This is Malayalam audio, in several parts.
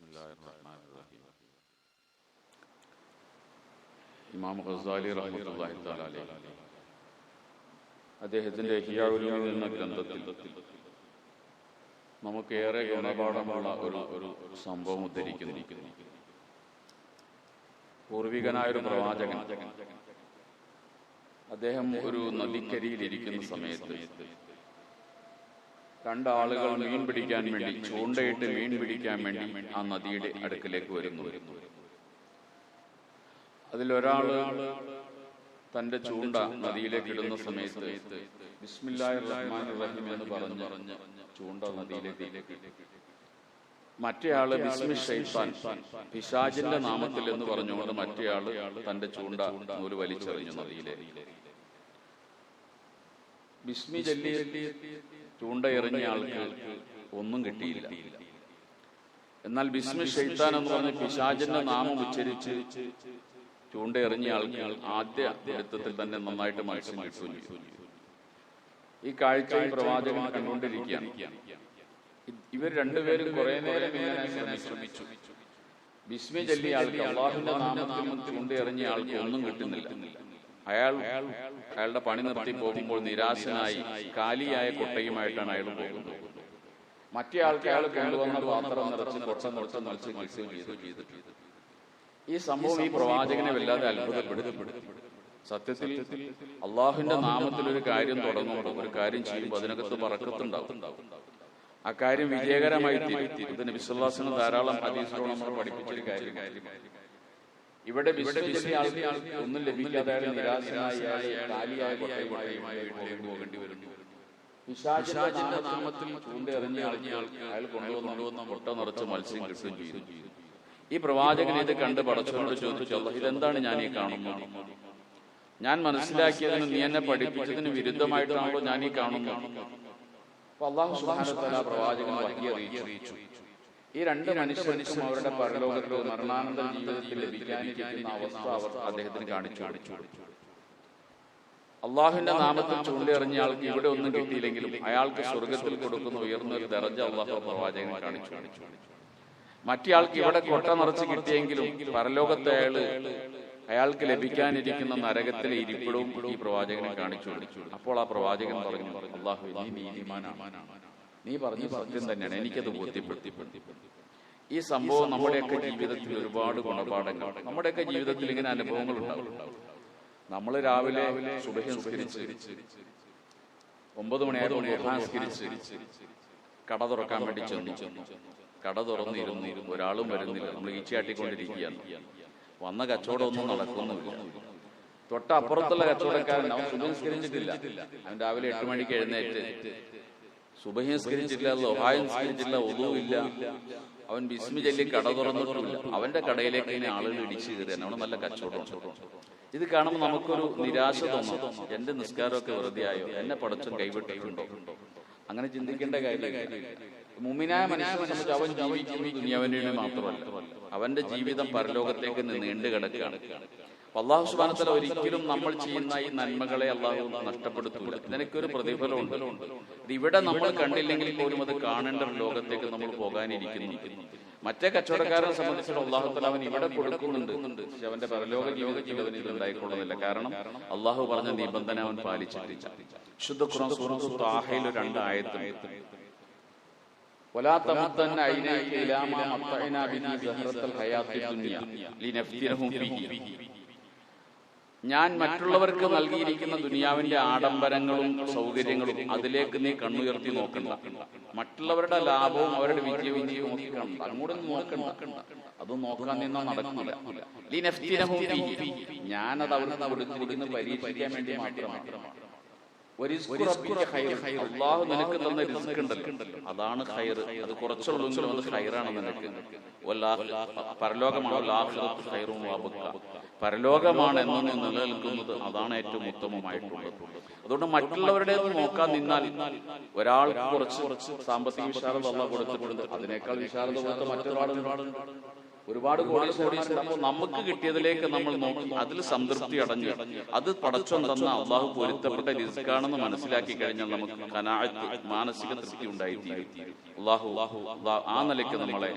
ബിസ്മില്ലാഹിർറഹ്മാനിർറഹീം. ഇമാം ഗസാലി റഹ്മത്തുള്ളാഹി തആല അലൈഹി അദ്ദേഹത്തിന്റെ ഇഹ്യാ ഉലൂമീൻ എന്ന ഗ്രന്ഥത്തിൽ നമുക്കേറെ ഗുണപാഠമുള്ള ഒരു സംഭവം ഉദ്ധരിക്കുന്നു. പൂർവികനായൊരു പ്രവാചകൻ അദ്ദേഹം ഒരു നദിക്കരിയിൽ ഇരിക്കുന്ന സമയത്ത് രണ്ടാളുകൾ മീൻ പിടിക്കാൻ വേണ്ടി ചൂണ്ടയിട്ട് മീൻ പിടിക്കാൻ വേണ്ടി ആ നദിയുടെ അടുക്കിലേക്ക് വരുന്നു. അതിലൊരാള് തന്റെ ചൂണ്ട നദിയിലേക്ക് ഇടുന്ന സമയത്ത് ബിസ്മില്ലാഹിർ റഹ്മാനിർ റഹീം എന്ന് പറഞ്ഞ് ചൂണ്ട നദിയിലേക്ക് മറ്റേയാള് ബിസ്മി ശൈത്താൻ പിശാചിന്റെ നാമത്തിൽ എന്ന് പറഞ്ഞുകൊണ്ട് മറ്റേയാള് തന്റെ ചൂണ്ട നൂല് വലിച്ചെറിഞ്ഞു നദിയിലേക്ക്. ബിസ്മി ചൊല്ലി ചൂണ്ട എറിഞ്ഞ ആൾക്ക് ഒന്നും കിട്ടിയില്ല. എന്നാൽ ബിസ്മി ശൈത്താൻ എന്ന് പറഞ്ഞ പിശാചിന്റെ നാമം ഉച്ചരിച്ച് ചൂണ്ട എറിഞ്ഞ ആൾക്ക് ആദ്യ എടുത്തത്തിൽ തന്നെ നന്നായിട്ട് മത്സ്യം കിട്ടുകയും ചെയ്തു. ഈ കാഴ്ച പ്രവാചകൻ കണ്ടുകൊണ്ടിരിക്കുകയാണ്. ഇവർ രണ്ടുപേരും കുറെ നേരം ഇങ്ങനെ ശ്രമിച്ചു. ബിസ്മി ചൊല്ലിയ ആൾക്ക്, അല്ലാഹുവിന്റെ നാമത്തിൽ ചൂണ്ട എറിഞ്ഞ ആൾക്ക് ഒന്നും കിട്ടുന്നില്ല. അയാളുടെ പണി നിർത്തി പോകുമ്പോൾ നിരാശനായി കാലിയായ കൊട്ടയുമായിട്ടാണ് അയാൾ പോകുന്നത്. മറ്റേ ആൾക്ക് അയാൾ കൊണ്ടുവന്ന പാത്രം നിറച്ച് കൊട്ട നിറച്ച് മത്സ്യം ചെയ്തു. ഈ സംഭവം ഈ പ്രവാചകനെ വല്ലാതെ അത്ഭുതപ്പെടുത്തി. സത്യത്തിൽ അള്ളാഹുവിന്റെ നാമത്തിൽ ഒരു കാര്യം തുടങ്ങുമ്പോൾ, ഒരു കാര്യം ചെയ്യുമ്പോൾ അതിനകത്ത് ബറക്കത്തുണ്ടാവും. ആ കാര്യം വിജയകരമായി തീരും. നബി സല്ലല്ലാഹു അലൈഹി വസല്ലം ധാരാളം ഹദീസുകൾ നമ്മൾ പഠിപ്പിച്ചൊരു കാര്യമാണ്. ഇവിടെ ഒന്നും ലഭിക്കാതെ നിരാശനായി കാലിയായ കൊട്ടയുമായി പോകേണ്ടി വരുന്നു. പിശാചിന്റെ നാമത്തിൽ ചൂണ്ട എറിഞ്ഞ അയാൾ കൊണ്ടുവന്ന കൊട്ട നിറച്ച് മത്സ്യം കിട്ടുകയും ചെയ്തു. ഈ പ്രവാചകൻ ഇത് കണ്ട് പടച്ചവനോട് ചോദിച്ചു, അല്ലാഹ്, ഇതെന്താണ് ഞാൻ ഈ കാണുന്നത്? ഞാൻ മനസ്സിലാക്കിയതിന് നീ എന്നെ പഠിപ്പിച്ചതിന് വിരുദ്ധമായിട്ടാണല്ലോ ഞാൻ ഈ കാണുന്നത്. അപ്പൊ അല്ലാഹു സുബ്ഹാനഹു വ തആല പ്രവാചകൻ വഹി അറിയിച്ചു. ഈ രണ്ട് മനുഷ്യർക്കും അവരുടെ പരലോകത്ത് മരണാനന്തര ജീവിതത്തിൽ ലഭിക്കാനിരിക്കുന്ന അവസ്ഥ അവർ അദ്ദേഹത്തിന് കാണിച്ചു. അള്ളാഹുവിന്റെ നാമത്തിൽ ചൂണ്ടെറിഞ്ഞ ആൾക്ക് ഇവിടെ ഒന്നും കിട്ടിയില്ലെങ്കിലും അയാൾക്ക് സ്വർഗത്തിൽ കൊടുക്കുന്ന ഉയർന്ന ഒരു ദറജ അള്ളാഹു പ്രവാചകൻ കാണിച്ചു. മറ്റേയാൾക്ക് ഇവിടെ കൊട്ട നിറച്ച് കിട്ടിയെങ്കിലും പരലോകത്തെ അയാൾക്ക് ലഭിക്കാനിരിക്കുന്ന നരകത്തിലെ ഇരിപ്പിടവും ഈ പ്രവാചകനെ കാണിച്ചു. അപ്പോൾ ആ പ്രവാചകൻ പറഞ്ഞു, അള്ളാഹു, നീ നീതിമാനാണ്, നീ പറഞ്ഞ സത്യം തന്നെയാണ്, എനിക്കത് ബോധ്യപ്പെടുത്തി. ഈ സംഭവം നമ്മുടെയൊക്കെ ജീവിതത്തിൽ ഒരുപാട് ഗുണപാഠങ്ങൾ, നമ്മുടെയൊക്കെ ജീവിതത്തിൽ ഇങ്ങനെ അനുഭവങ്ങൾ ഉണ്ടാവും. നമ്മൾ രാവിലെ സുബഹി നിസ്കരിച്ച് 9 മണിയായപ്പോൾ നിസ്കരിച്ച് കട തുറക്കാൻ വേണ്ടി ചെന്നു. കട തുറന്നിരുന്നു, ഒരാളും വരുന്നില്ല. നമ്മൾ ഈച്ചയാട്ടിക്കൊണ്ടിരിക്കുകയാണ്. വന്ന കച്ചവടം ഒന്നും നടക്കുന്നുമില്ല. തൊട്ടപ്പുറത്തുള്ള കച്ചവടക്കാരൻ, അവൻ സുബഹി നിസ്കരിച്ചിട്ടില്ല. അവൻ രാവിലെ 8 മണിക്ക് എഴുന്നേറ്റ് സുബഹി നിസ്കരിച്ചില്ല, ളുഹാ നിസ്കരിച്ചില്ല, ഒളൂഇല്ല. അവൻ ബിസ്മി ചൊല്ലി കട തുറന്നിട്ടില്ല. അവന്റെ കടയിലേക്ക് ഇങ്ങനെ ആളുകൾ ഇടിച്ചു കയറിയാണ്. അവന് നല്ല കച്ചവടം. ഇത് കാണുമ്പോൾ നമുക്കൊരു നിരാശ തോന്നും. എന്റെ നിസ്കാരമൊക്കെ വെറുതെ ആയോ? എന്നെ പടച്ചവൻ കൈവിട്ടിട്ടുണ്ടോ? അങ്ങനെ ചിന്തിക്കേണ്ട കാര്യമില്ല. മുഅ്മിനായ മനുഷ്യനെ സംബന്ധിച്ച് അവൻ ജീവിക്കുന്നത് ദുനിയാവിന് വേണ്ടി മാത്രമല്ല, അവന്റെ ജീവിതം പരലോകത്തേക്ക് നീണ്ടു കിടക്കുകയാണ്. അല്ലാഹു സുബ്ഹാനഹു വ തആല ഒരിക്കലും നമ്മൾ ചെയ്യുന്ന ഈ നന്മകളെ അല്ലാഹു നഷ്ടപ്പെടുത്തൂല. ഇതിനൊക്കെ പ്രതിഫലമുണ്ട്. ഇത് ഇവിടെ നമ്മൾ കണ്ടില്ലെങ്കിൽ പോലും അത് കാണേണ്ട ഒരു ലോകത്തേക്ക് നമ്മൾ പോകാനിരിക്കുന്നു. മറ്റേ കച്ചവടക്കാരനെ സംബന്ധിച്ചിടത്തോളം അല്ലാഹു തആല അവൻ ഇവിടെ കൊടുക്കുന്നുണ്ട്, പക്ഷെ അവന്റെ പരലോക ജീവിതത്തിൽ അവൻ ഇത് ഉണ്ടായിക്കൊള്ളുന്നില്ല. കാരണം അല്ലാഹു പറഞ്ഞ നിബന്ധന അവൻ പാലിച്ചിട്ടില്ല. ശുദ്ധ ഖുർആൻ സൂറത്തു ത്വാഹയിൽ 2 ആയത്ത്, വലാ തമത്തന്ന ഐനൈക ഇലാ മാ മത്തഅനാ ബിഹി സഹറത്തുൽ ഹയാത്തിദ് ദുനിയ ലിനഫ്തിനഹും ഫീഹി. ഞാൻ മറ്റുള്ളവർക്ക് നൽകിയിരിക്കുന്ന ദുനിയാവിന്റെ ആഡംബരങ്ങളും സൗകര്യങ്ങളും അതിലേക്ക് നീ കണ്ണുയർത്തി നോക്കണ്ട. മറ്റുള്ളവരുടെ ലാഭവും അവരുടെ വിജയവും നോക്കിക്കണ്ട, അങ്ങോട്ടും നോക്കണ്ട. അതും നോക്കാൻ നിന്നാ നടക്കില്ല. ഞാനത് അവർക്ക് കൊടുത്തിരിക്കുന്ന പരീക്ഷിക്കാൻ വേണ്ടി മാത്രമാണ്. അല്ലാഹു നിനക്ക് തന്ന റിസ്ക് ഉണ്ടല്ലോ, അതാണ് ഖൈർ. അത് കുറച്ചുള്ളെങ്കിലും അത് ഖൈറാണ് നിനക്ക്. പരലോകമാണ് എന്നു നിലനിൽക്കുന്നത്, അതാണ് ഏറ്റവും ഉത്തമമായിട്ടുള്ളത്. അതുകൊണ്ട് മറ്റുള്ളവരുടെ നോക്കാൻ നിന്നാൽ ഒരാൾക്ക് കുറച്ച് സാമ്പത്തിക വിശാലത അല്ലാഹു കൊടുത്തിട്ടുണ്ട്, അതിനേക്കാൾ വിശാലത കൊടുത്ത മറ്റൊരാളുണ്ട്. ഒരുപാട് കോടീശ്വരന്മാരുണ്ടാകുമ്പോൾ നമുക്ക് കിട്ടിയതിലേക്ക് നമ്മൾ നോക്കി അതിൽ സംതൃപ്തി അടഞ്ഞ് അത് പടച്ചോൻ തന്ന അള്ളാഹു പൊരുത്തപ്പെട്ട റിസ്കാണെന്ന് മനസ്സിലാക്കി കഴിഞ്ഞാൽ നമുക്ക് ഖനാഅത്ത്, മാനസിക തൃപ്തി ഉണ്ടായിത്തീരും. അള്ളാഹു ആ നിലയ്ക്ക് നമ്മളെ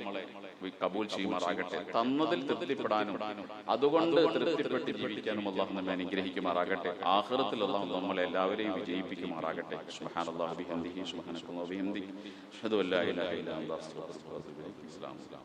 കബൂൽ ചെയ്യുമാറാകട്ടെ. തന്നതിൽ തൃപ്തിപ്പെടാനും അതുകൊണ്ട് തൃപ്തിപ്പെട്ട് ജീവിക്കാനും അള്ളാഹു നമ്മെ അനുഗ്രഹിക്കുമാറാകട്ടെ. ആഖിറത്തിൽ അള്ളാഹു നമ്മളെ എല്ലാവരെയും വിജയിപ്പിക്കുമാറാകട്ടെ. സുബ്ഹാനല്ലാഹി വബിഹംദിഹി സുബ്ഹാനക്കല്ലാഹി വബിഹംദിഹി അഷ്ഹദു അല്ലാ ഇലാഹ ഇല്ലാ അൻത അസ്തഗ്ഫിറുക വഅതുബു ഇലൈക്.